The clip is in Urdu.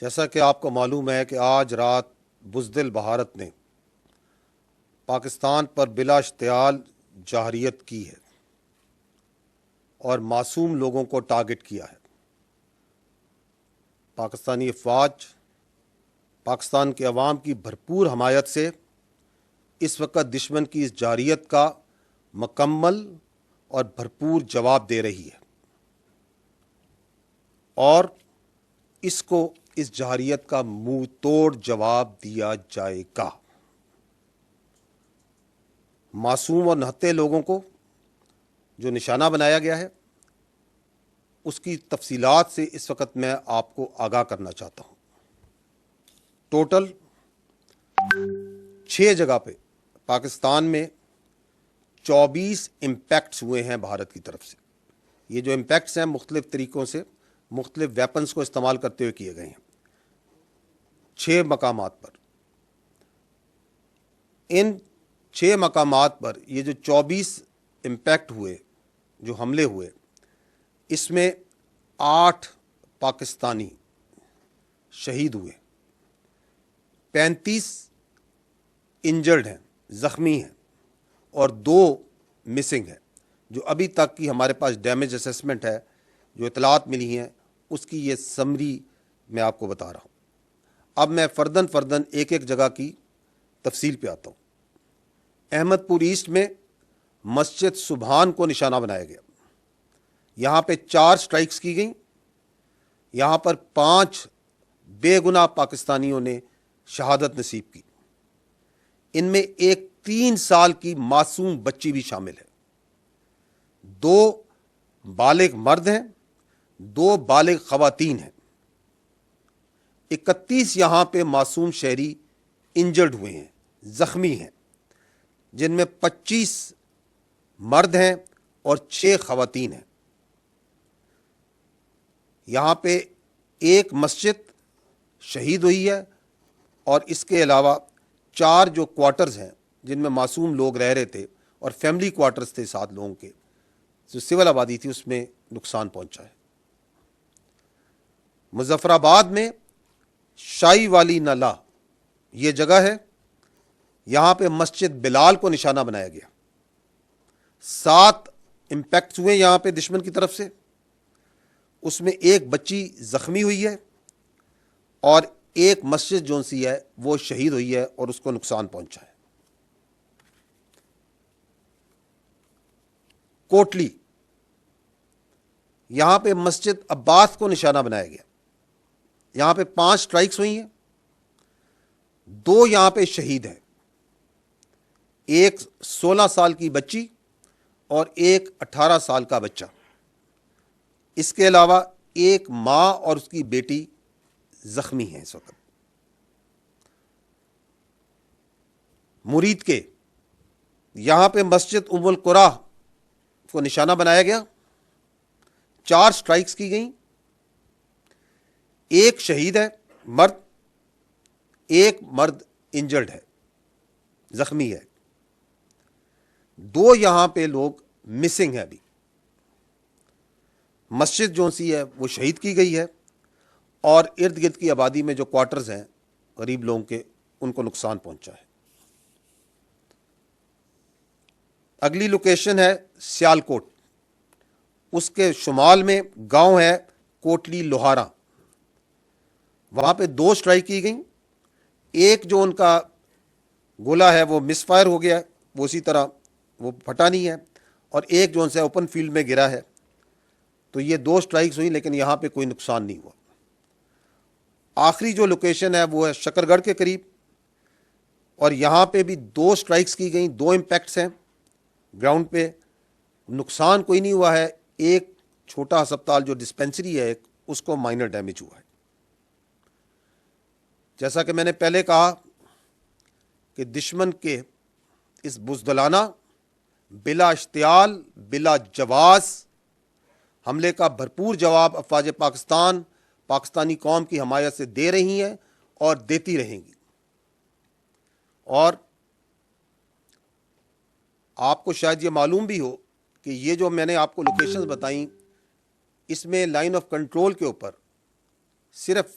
جیسا کہ آپ کو معلوم ہے کہ آج رات بزدل بھارت نے پاکستان پر بلا اشتعال جارحیت کی ہے اور معصوم لوگوں کو ٹارگٹ کیا ہے۔ پاکستانی افواج پاکستان کے عوام کی بھرپور حمایت سے اس وقت دشمن کی اس جارحیت کا مکمل اور بھرپور جواب دے رہی ہے اور اس جارحیت کا منہ توڑ جواب دیا جائے گا۔ معصوم اور نہتے لوگوں کو جو نشانہ بنایا گیا ہے اس کی تفصیلات سے اس وقت میں آپ کو آگاہ کرنا چاہتا ہوں۔ ٹوٹل 6 جگہ پہ پاکستان میں 24 امپیکٹس ہوئے ہیں بھارت کی طرف سے۔ یہ جو امپیکٹس ہیں مختلف طریقوں سے مختلف ویپنز کو استعمال کرتے ہوئے کیے گئے ہیں 6 مقامات پر۔ ان 6 مقامات پر یہ جو 24 امپیکٹ ہوئے، جو حملے ہوئے، اس میں 8 پاکستانی شہید ہوئے، 35 انجرڈ ہیں، زخمی ہیں، اور 2 مسنگ ہیں۔ جو ابھی تک کی ہمارے پاس ڈیمیج اسیسمنٹ ہے، جو اطلاعات ملی ہیں، اس کی یہ سمری میں آپ کو بتا رہا ہوں۔ اب میں فردن ایک ایک جگہ کی تفصیل پہ آتا ہوں۔ احمد پور ایسٹ میں مسجد سبحان کو نشانہ بنایا گیا۔ یہاں پہ 4 سٹرائکس کی گئیں۔ یہاں پر 5 بے گناہ پاکستانیوں نے شہادت نصیب کی۔ ان میں ایک 3 سال کی معصوم بچی بھی شامل ہے۔ 2 بالغ مرد ہیں، 2 بالغ خواتین ہیں۔ 31 یہاں پہ معصوم شہری انجرڈ ہوئے ہیں، زخمی ہیں، جن میں 25 مرد ہیں اور 6 خواتین ہیں۔ یہاں پہ ایک مسجد شہید ہوئی ہے اور اس کے علاوہ 4 جو کوارٹرز ہیں جن میں معصوم لوگ رہ رہے تھے اور فیملی کوارٹرز تھے 7 لوگوں کے، جو سول آبادی تھی، اس میں نقصان پہنچا ہے۔ مظفر آباد میں شائی والی نالہ یہ جگہ ہے، یہاں پہ مسجد بلال کو نشانہ بنایا گیا۔ 7 امپیکٹس ہوئے یہاں پہ دشمن کی طرف سے، اس میں ایک بچی زخمی ہوئی ہے اور ایک مسجد جو سی ہے وہ شہید ہوئی ہے اور اس کو نقصان پہنچا ہے۔ کوٹلی، یہاں پہ مسجد عباس کو نشانہ بنایا گیا۔ یہاں پہ 5 سٹرائکس ہوئی ہیں، 2 یہاں پہ شہید ہیں، ایک 16 سال کی بچی اور ایک 18 سال کا بچہ۔ اس کے علاوہ ایک ماں اور اس کی بیٹی زخمی ہیں اس وقت۔ مرید کے یہاں پہ مسجد ام القریٰ کو نشانہ بنایا گیا، 4 سٹرائکس کی گئیں، ایک شہید ہے مرد، ایک مرد انجرڈ ہے، زخمی ہے، 2 یہاں پہ لوگ مسنگ ہیں ابھی۔ مسجد جو سی ہے وہ شہید کی گئی ہے اور ارد گرد کی آبادی میں جو کوارٹرز ہیں غریب لوگوں کے، ان کو نقصان پہنچا ہے۔ اگلی لوکیشن ہے سیالکوٹ، اس کے شمال میں گاؤں ہے کوٹلی لوہارا، وہاں پہ 2 سٹرائک کی گئیں، ایک جو ان کا گولا ہے وہ مس فائر ہو گیا ہے، وہ اسی طرح وہ پھٹا نہیں ہے، اور ایک جو ان سے اوپن فیلڈ میں گرا ہے۔ تو یہ 2 سٹرائکس ہوئی لیکن یہاں پہ کوئی نقصان نہیں ہوا۔ آخری جو لوکیشن ہے وہ ہے شکر گڑھ کے قریب، اور یہاں پہ بھی 2 سٹرائکس کی گئیں، 2 امپیکٹس ہیں گراؤنڈ پہ، نقصان کوئی نہیں ہوا ہے۔ ایک چھوٹا ہسپتال جو ڈسپینسری ہے اس کو مائنر ڈیمیج ہوا ہے۔ جیسا کہ میں نے پہلے کہا کہ دشمن کے اس بزدلانہ، بلا اشتعال، بلا جواز حملے کا بھرپور جواب افواج پاکستان پاکستانی قوم کی حمایت سے دے رہی ہیں اور دیتی رہیں گی۔ اور آپ کو شاید یہ معلوم بھی ہو کہ یہ جو میں نے آپ کو لوکیشنز بتائیں، اس میں لائن آف کنٹرول کے اوپر صرف